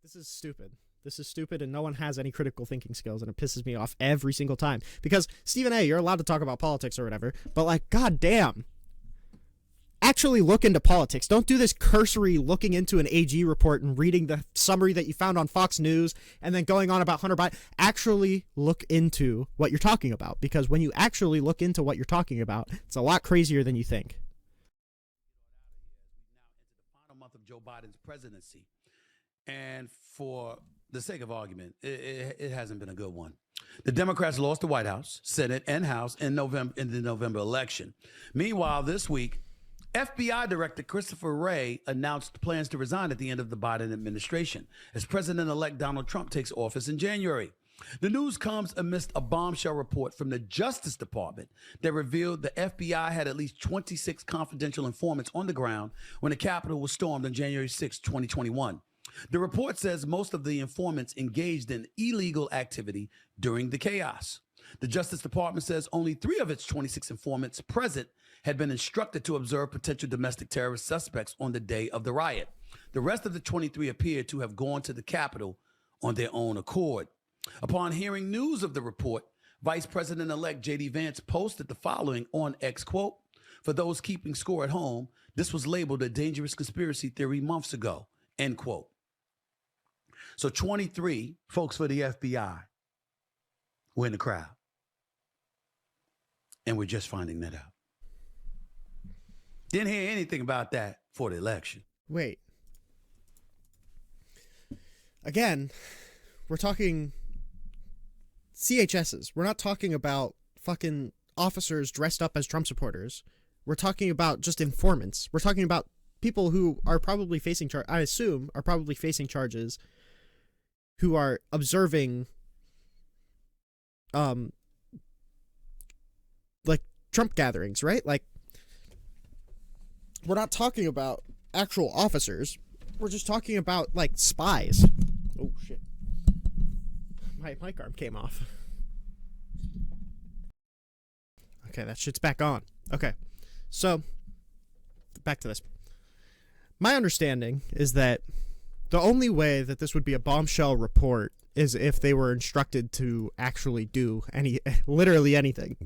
This is stupid. This is stupid, and no one has any critical thinking skills, and it pisses me off every single time. Because, Stephen A., you're allowed to talk about politics or whatever, but, like, goddamn. Actually look into politics. Don't do this cursory looking into an AG report and reading the summary that you found on Fox News and then going on about Hunter Biden. Actually look into what you're talking about, because when you actually look into what you're talking about, it's a lot crazier than you think. Final month of Joe Biden's presidency, and for the sake of argument, it hasn't been a good one. The Democrats lost the White House, Senate, and House in the November election. Meanwhile, this week, FBI Director Christopher Wray announced plans to resign at the end of the Biden administration as President-elect Donald Trump takes office in January. The news comes amidst a bombshell report from the Justice Department that revealed the FBI had at least 26 confidential informants on the ground when the Capitol was stormed on January 6, 2021. The report says most of the informants engaged in illegal activity during the chaos. The Justice Department says only 3 of its 26 informants present had been instructed to observe potential domestic terrorist suspects on the day of the riot. The rest of the 23 appeared to have gone to the Capitol on their own accord. Upon hearing news of the report, Vice President-elect J.D. Vance posted the following on X, quote, "For those keeping score at home, this was labeled a dangerous conspiracy theory months ago," end quote. So 23 folks for the FBI were in the crowd. And we're just finding that out. Didn't hear anything about that for the election. Wait. Again, we're talking CHSs. We're not talking about fucking officers dressed up as Trump supporters. We're talking about just informants. We're talking about people who are probably facing I assume are probably facing charges, who are observing like Trump gatherings, right? Like, we're not talking about actual officers. We're just talking about, like, spies. Oh, shit. My mic arm came off. Okay, that shit's back on. Okay, so, back to this. My understanding is that the only way that this would be a bombshell report is if they were instructed to actually do literally anything.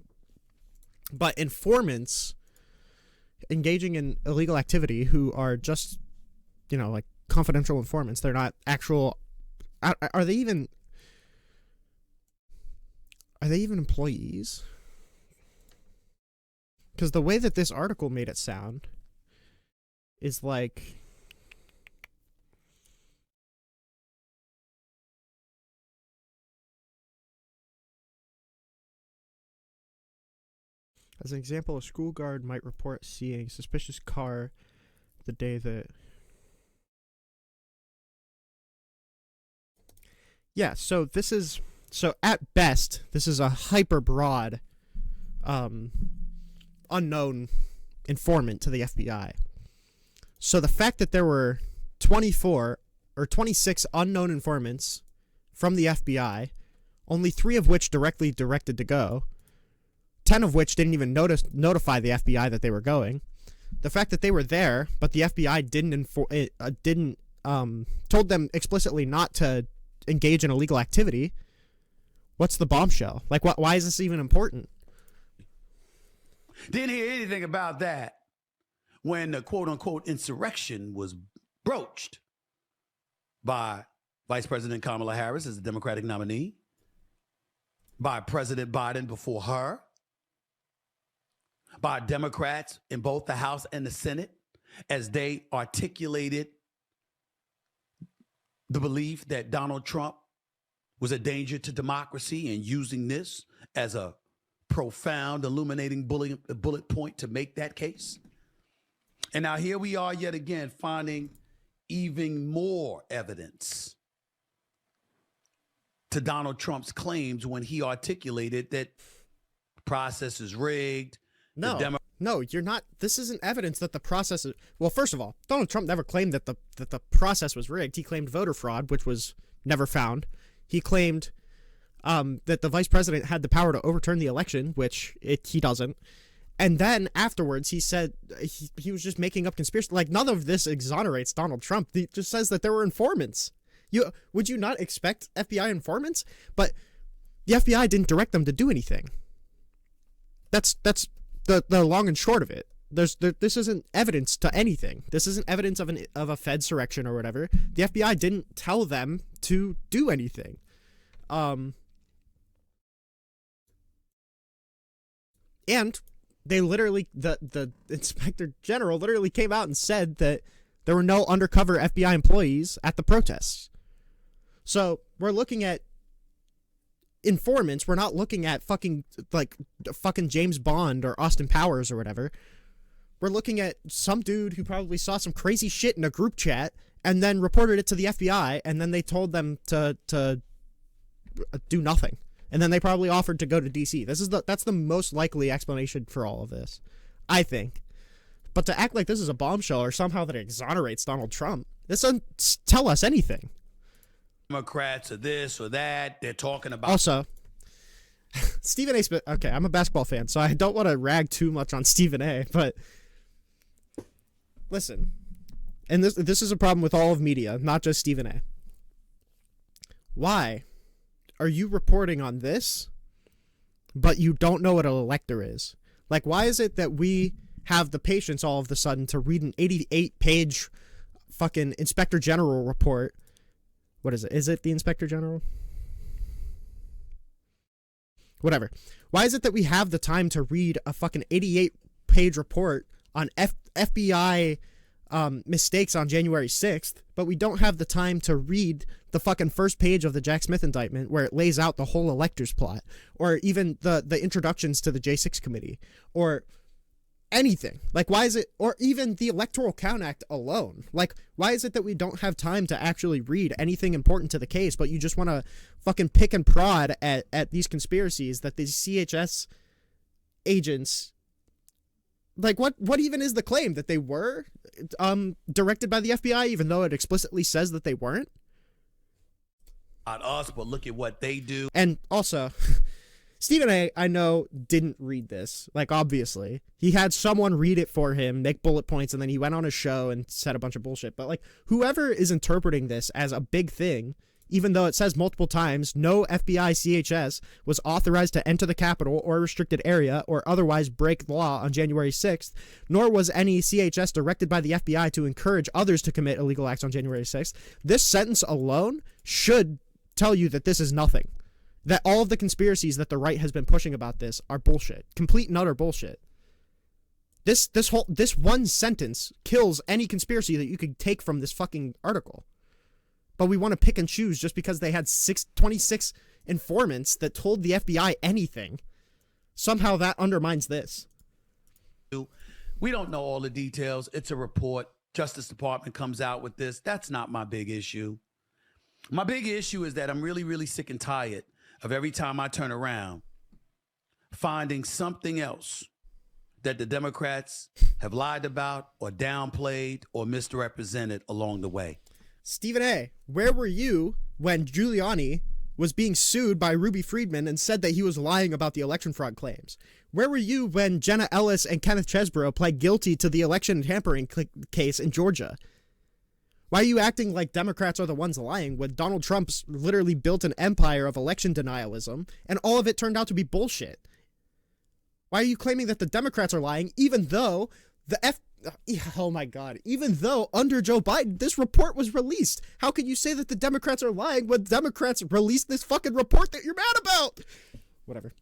But informants engaging in illegal activity who are just, like confidential informants, they're not actual. Are they even employees? Because the way that this article made it sound is like, as an example, a school guard might report seeing a suspicious car the day that... Yeah, so at best, this is a hyper broad, unknown informant to the FBI. So the fact that there were 24 or 26 unknown informants from the FBI, only 3 of which directly directed to go, 10 of which didn't even notify the FBI that they were going. The fact that they were there, but the FBI told them explicitly not to engage in illegal activity. What's the bombshell? Like, why is this even important? Didn't hear anything about that when the quote-unquote insurrection was broached by Vice President Kamala Harris as the Democratic nominee, by President Biden before her, by Democrats in both the House and the Senate as they articulated the belief that Donald Trump was a danger to democracy and using this as a profound, illuminating bullet point to make that case. And now here we are yet again finding even more evidence to Donald Trump's claims when he articulated that the process is rigged. No, you're not. This isn't evidence that the process is... Well, first of all, Donald Trump never claimed that the process was rigged. He claimed voter fraud, which was never found. He claimed that the vice president had the power to overturn the election, which he doesn't. And then afterwards, he said he was just making up conspiracy. Like, none of this exonerates Donald Trump. He just says that there were informants. Would you not expect FBI informants? But the FBI didn't direct them to do anything. That's the long and short of it. This isn't evidence to anything. This isn't evidence of a Fedsurrection or whatever. The FBI didn't tell them to do anything. And they literally, the inspector general literally came out and said that there were no undercover FBI employees at the protests. So we're looking at informants. We're not looking at fucking James Bond or Austin Powers or whatever. We're looking at some dude who probably saw some crazy shit in a group chat and then reported it to the FBI, and then they told them to do nothing. And then they probably offered to go to DC. That's the most likely explanation for all of this, I think. But to act like this is a bombshell or somehow that it exonerates Donald Trump, this doesn't tell us anything. Democrats or this or that, they're talking about. Also, Stephen A. Smith. Okay, I'm a basketball fan, so I don't want to rag too much on Stephen A. But listen, and this is a problem with all of media, not just Stephen A. Why are you reporting on this, but you don't know what an elector is? Like, why is it that we have the patience all of a sudden to read an 88-page fucking Inspector General report? What is it? Is it the Inspector General? Whatever. Why is it that we have the time to read a fucking 88-page report on FBI mistakes on January 6th, but we don't have the time to read the fucking first page of the Jack Smith indictment where it lays out the whole electors plot, or even the introductions to the J6 committee, or anything? Like, why is it, or even the Electoral Count Act alone? Like, why is it that we don't have time to actually read anything important to the case, but you just want to fucking pick and prod at these conspiracies that these CHS agents, like, what even is the claim? That they were directed by the FBI, even though it explicitly says that they weren't? Not us, but look at what they do. And also, Stephen A., I know, didn't read this. Like, obviously. He had someone read it for him, make bullet points, and then he went on a show and said a bunch of bullshit. But, like, whoever is interpreting this as a big thing, even though it says multiple times, no FBI CHS was authorized to enter the Capitol or restricted area or otherwise break law on January 6th, nor was any CHS directed by the FBI to encourage others to commit illegal acts on January 6th. This sentence alone should tell you that this is nothing. That all of the conspiracies that the right has been pushing about this are bullshit. Complete and utter bullshit. This one sentence kills any conspiracy that you could take from this fucking article. But we want to pick and choose just because they had 26 informants that told the FBI anything. Somehow that undermines this. We don't know all the details. It's a report. Justice Department comes out with this. That's not my big issue. My big issue is that I'm really, really sick and tired of every time I turn around finding something else that the Democrats have lied about or downplayed or misrepresented along the way. Stephen A., where were you when Giuliani was being sued by Ruby Friedman and said that he was lying about the election fraud claims? Where were you when Jenna Ellis and Kenneth Chesbrough pled guilty to the election tampering case in Georgia? Why are you acting like Democrats are the ones lying when Donald Trump's literally built an empire of election denialism and all of it turned out to be bullshit? Why are you claiming that the Democrats are lying even though oh my God, even though under Joe Biden, this report was released? How could you say that the Democrats are lying when Democrats released this fucking report that you're mad about? Whatever.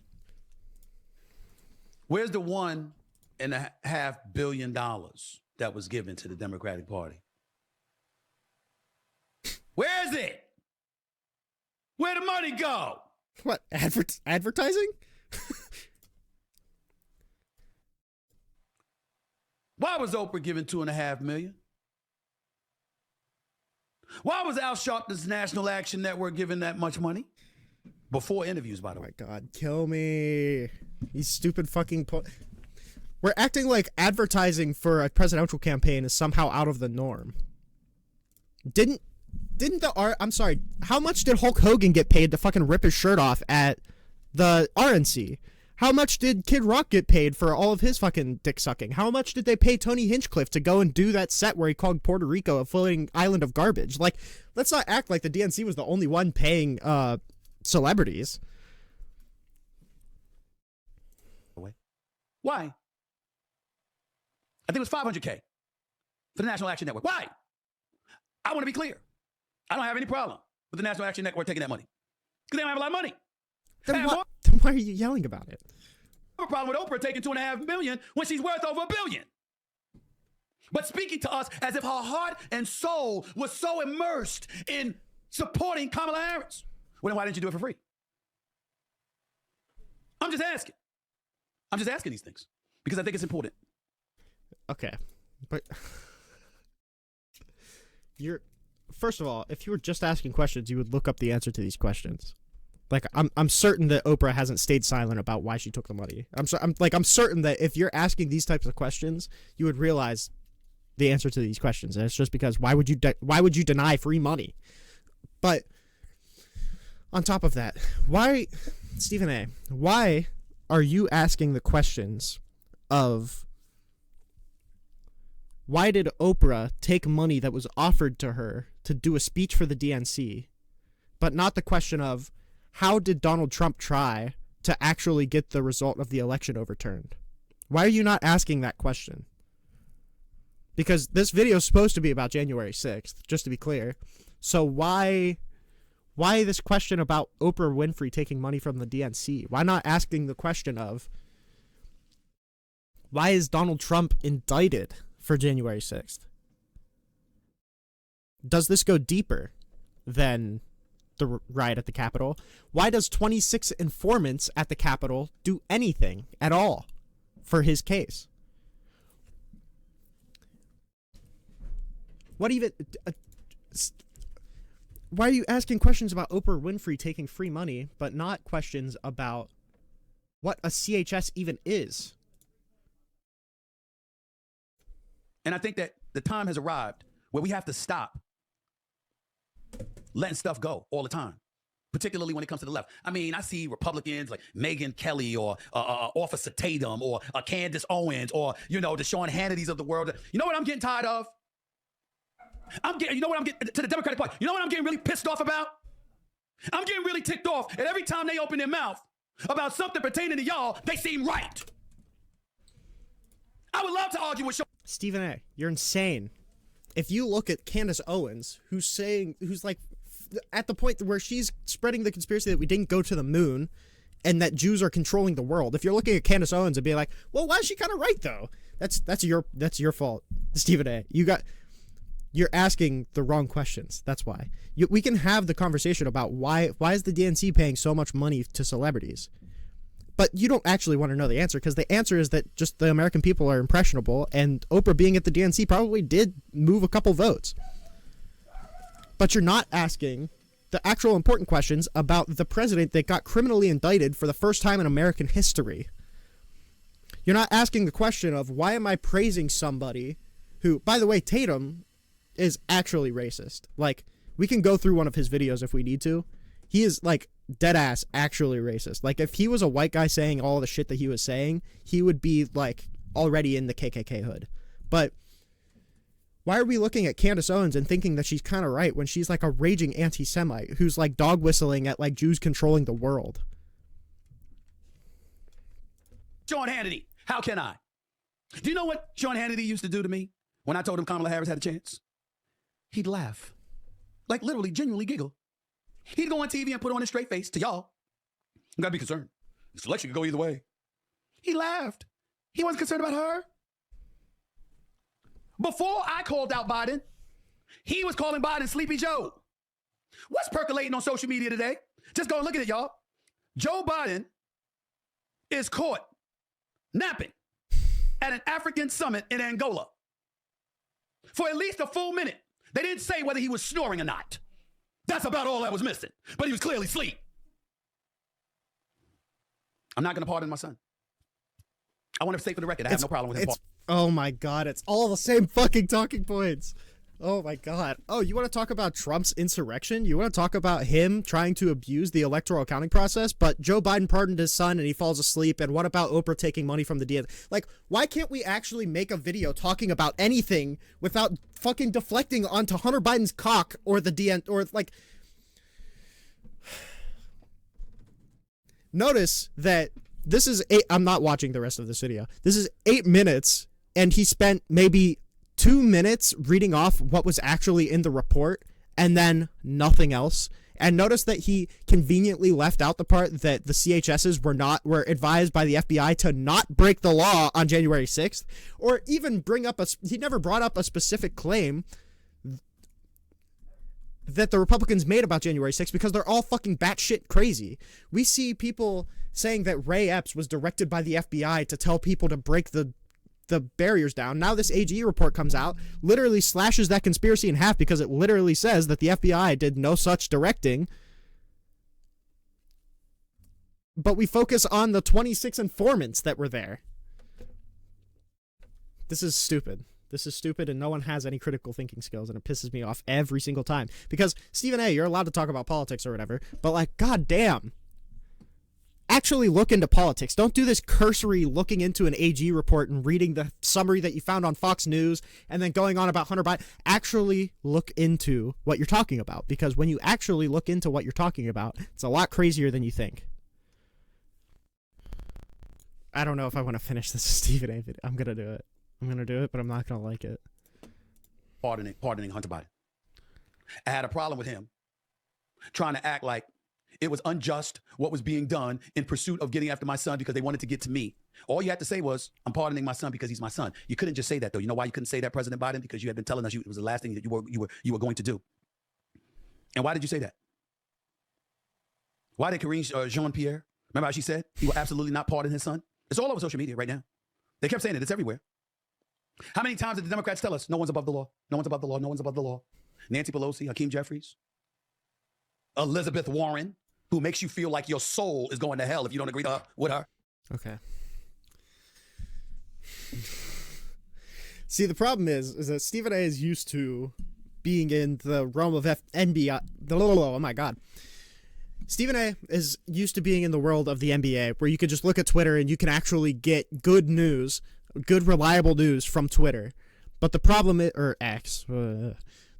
Where's the $1.5 billion that was given to the Democratic Party? Where is it? Where'd the money go? What, advertising? Why was Oprah given $2.5 million? Why was Al Sharpton's National Action Network given that much money? Before interviews, by the way. Oh my God, kill me. These stupid fucking... We're acting like advertising for a presidential campaign is somehow out of the norm. I'm sorry, how much did Hulk Hogan get paid to fucking rip his shirt off at the RNC? How much did Kid Rock get paid for all of his fucking dick sucking? How much did they pay Tony Hinchcliffe to go and do that set where he called Puerto Rico a floating island of garbage? Like, let's not act like the DNC was the only one paying celebrities. Why? I think it was $500K for the National Action Network. Why? I want to be clear. I don't have any problem with the National Action Network taking that money because they don't have a lot of money. Then why are you yelling about it? I have a problem with Oprah taking $2.5 million when she's worth over $1 billion. But speaking to us as if her heart and soul was so immersed in supporting Kamala Harris. Well, then why didn't you do it for free? I'm just asking. I'm just asking these things because I think it's important. Okay, but first of all, if you were just asking questions, you would look up the answer to these questions. Like, I'm certain that Oprah hasn't stayed silent about why she took the money. I'm certain that if you're asking these types of questions, you would realize the answer to these questions, and it's just because why would you deny free money? But on top of that, why, Stephen A., why are you asking the questions of why did Oprah take money that was offered to her to do a speech for the DNC, but not the question of how did Donald Trump try to actually get the result of the election overturned? Why are you not asking that question? Because this video is supposed to be about January 6th, just to be clear. So why this question about Oprah Winfrey taking money from the DNC? Why not asking the question of why is Donald Trump indicted for January 6th? Does this go deeper than the riot at the Capitol? Why does 26 informants at the Capitol do anything at all for his case? What even... why are you asking questions about Oprah Winfrey taking free money, but not questions about what a CHS even is? And I think that the time has arrived where we have to stop letting stuff go all the time, particularly when it comes to the left. I mean, I see Republicans like Megyn Kelly or Officer Tatum or Candace Owens or, the Sean Hannitys of the world. You know what I'm getting tired of? You know what I'm getting to the Democratic Party? You know what I'm getting really pissed off about? I'm getting really ticked off. And every time they open their mouth about something pertaining to y'all, they seem right. I would love to argue with Sean. Stephen A., you're insane. If you look at Candace Owens, who's like at the point where she's spreading the conspiracy that we didn't go to the moon and that Jews are controlling the world. If you're looking at Candace Owens and be like, well, why is she kind of right though? That's your fault, Stephen A. You're asking the wrong questions. That's why. We can have the conversation about why is the DNC paying so much money to celebrities? But you don't actually want to know the answer, because the answer is that just the American people are impressionable, and Oprah being at the DNC probably did move a couple votes. But you're not asking the actual important questions about the president that got criminally indicted for the first time in American history. You're not asking the question of why am I praising somebody who, by the way, Tatum is actually racist. Like, we can go through one of his videos if we need to. He is, like, dead ass actually racist. Like, if he was a white guy saying all the shit that he was saying, he would be, like, already in the KKK hood. But why are we looking at Candace Owens and thinking that she's kind of right when she's, like, a raging anti-Semite who's, like, dog whistling at, like, Jews controlling the world? Sean Hannity, how can I? Do you know what Sean Hannity used to do to me when I told him Kamala Harris had a chance? He'd laugh. Like, literally, genuinely giggle. He'd go on TV and put on a straight face to y'all. You gotta be concerned. This election could go either way. He laughed. He wasn't concerned about her. Before I called out Biden, he was calling Biden Sleepy Joe. What's percolating on social media today? Just go and look at it, y'all. Joe Biden is caught napping at an African summit in Angola for at least a full minute. They didn't say whether he was snoring or not. That's about all that was missing. But he was clearly asleep. I'm not going to pardon my son. I want to say for the record, I have no problem with him. Oh my God, it's all the same fucking talking points. Oh my God. Oh, you want to talk about Trump's insurrection? You want to talk about him trying to abuse the electoral accounting process? But Joe Biden pardoned his son and he falls asleep. And what about Oprah taking money from the DNC? Like, why can't we actually make a video talking about anything without fucking deflecting onto Hunter Biden's cock or the DN or like. Notice that this is I'm not watching the rest of this video. This is 8 minutes and he spent maybe 2 minutes reading off what was actually in the report and then nothing else. And notice that he conveniently left out the part that the CHSs were advised by the FBI to not break the law on January 6th, or even he never brought up a specific claim that the Republicans made about January 6th because they're all fucking batshit crazy. We see people saying that Ray Epps was directed by the FBI to tell people to break the barriers down. Now this AG report comes out, literally slashes that conspiracy in half because it literally says that the FBI did no such directing. But we focus on the 26 informants that were there. This is stupid. This is stupid, and no one has any critical thinking skills, and it pisses me off every single time. Because, Stephen A., you're allowed to talk about politics or whatever, but, like, goddamn. Actually look into politics. Don't do this cursory looking into an AG report and reading the summary that you found on Fox News and then going on about Hunter Biden. Actually look into what you're talking about, because when you actually look into what you're talking about, it's a lot crazier than you think. I don't know if I want to finish this Stephen A. video. I'm going to do it. I'm going to do it, but I'm not going to like it. Pardoning Hunter Biden. I had a problem with him trying to act like it was unjust what was being done in pursuit of getting after my son because they wanted to get to me. All you had to say was, I'm pardoning my son because he's my son. You couldn't just say that, though. You know why you couldn't say that, President Biden? Because you had been telling us it was the last thing that you were going to do. And why did you say that? Why did Karine Jean-Pierre, remember how she said he will absolutely not pardon his son? It's all over social media right now. They kept saying it. It's everywhere. How many times did the Democrats tell us no one's above the law? No one's above the law. No one's above the law. Nancy Pelosi, Hakeem Jeffries, Elizabeth Warren, who makes you feel like your soul is going to hell if you don't agree with her. Okay. See, the problem is that Stephen A. is used to being in the realm of NBA. Oh my God. Stephen A. is used to being in the world of the NBA, where you can just look at Twitter and you can actually get good news, good reliable news from Twitter. But the problem is, or X, the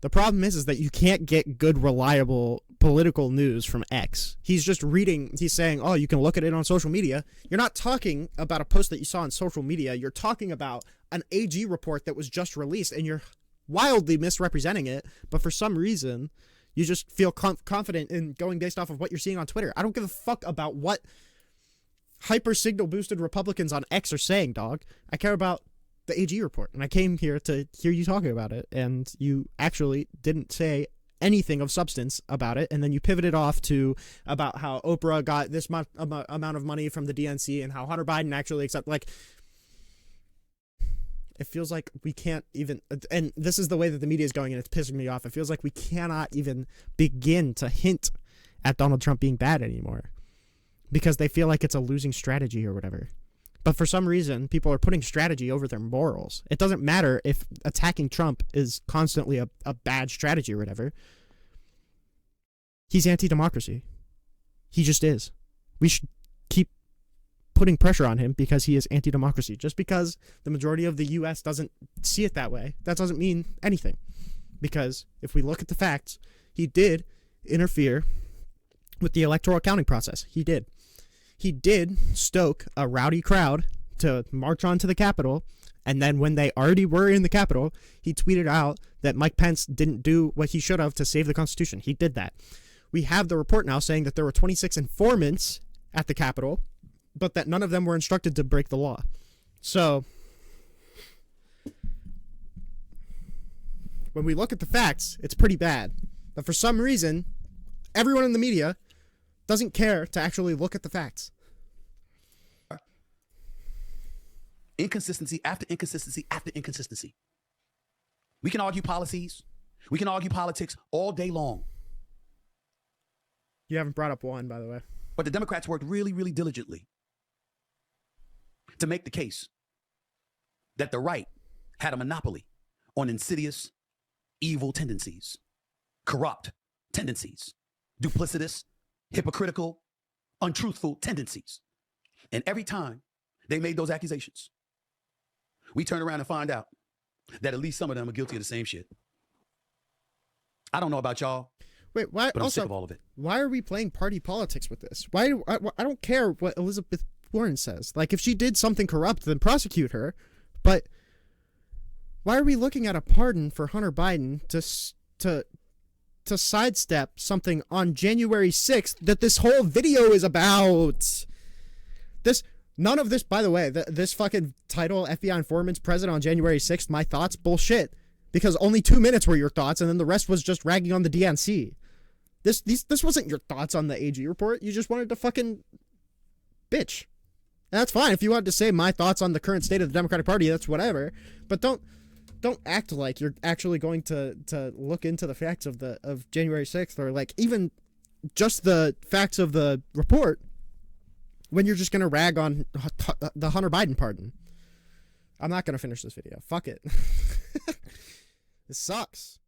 problem is that you can't get good reliable political news from X. He's just reading, he's saying, oh, you can look at it on social media. You're not talking about a post that you saw on social media. You're talking about an AG report that was just released, and you're wildly misrepresenting it. But for some reason, you just feel confident in going based off of what you're seeing on Twitter. I don't give a fuck about what hyper signal boosted Republicans on X are saying, dog. I care about the AG report, and I came here to hear you talking about it, and you actually didn't say anything of substance about it, and then you pivoted off to about how Oprah got this amount of money from the DNC and how Hunter Biden actually like, it feels like we can't even, and this is the way that the media is going, and it's pissing me off. It feels like we cannot even begin to hint at Donald Trump being bad anymore because they feel like it's a losing strategy or whatever. But for some reason, people are putting strategy over their morals. It doesn't matter if attacking Trump is constantly a bad strategy or whatever. He's anti-democracy. He just is. We should keep putting pressure on him because he is anti-democracy. Just because the majority of the U.S. doesn't see it that way, that doesn't mean anything. Because if we look at the facts, he did interfere with the electoral accounting process. He did. He did stoke a rowdy crowd to march onto the Capitol, and then when they already were in the Capitol, he tweeted out that Mike Pence didn't do what he should have to save the Constitution. He did that. We have the report now saying that there were 26 informants at the Capitol, but that none of them were instructed to break the law. So, when we look at the facts, it's pretty bad. But for some reason, everyone in the media doesn't care to actually look at the facts. Inconsistency after inconsistency after inconsistency. We can argue policies. We can argue politics all day long. You haven't brought up one, by the way. But the Democrats worked really, really diligently to make the case that the right had a monopoly on insidious evil tendencies, corrupt tendencies, duplicitous, hypocritical, untruthful tendencies. And every time they made those accusations, we turn around and find out that at least some of them are guilty of the same shit. I don't know about y'all. Wait, why? But I'm Also, sick of all of it. why are we playing party politics with this? Why? I don't care what Elizabeth Warren says. Like, if she did something corrupt, then prosecute her. But why are we looking at a pardon for Hunter Biden to sidestep something on January 6th that this whole video is about? None of this, by the way, this fucking title, FBI informant's present on January 6th, my thoughts, bullshit. Because only 2 minutes were your thoughts, and then the rest was just ragging on the DNC. This wasn't your thoughts on the AG report. You just wanted to fucking bitch. And that's fine. If you wanted to say my thoughts on the current state of the Democratic Party, that's whatever. But don't act like you're actually going to look into the facts of January 6th, or like even just the facts of the report, when you're just going to rag on the Hunter Biden pardon. I'm not going to finish this video. Fuck it. This sucks.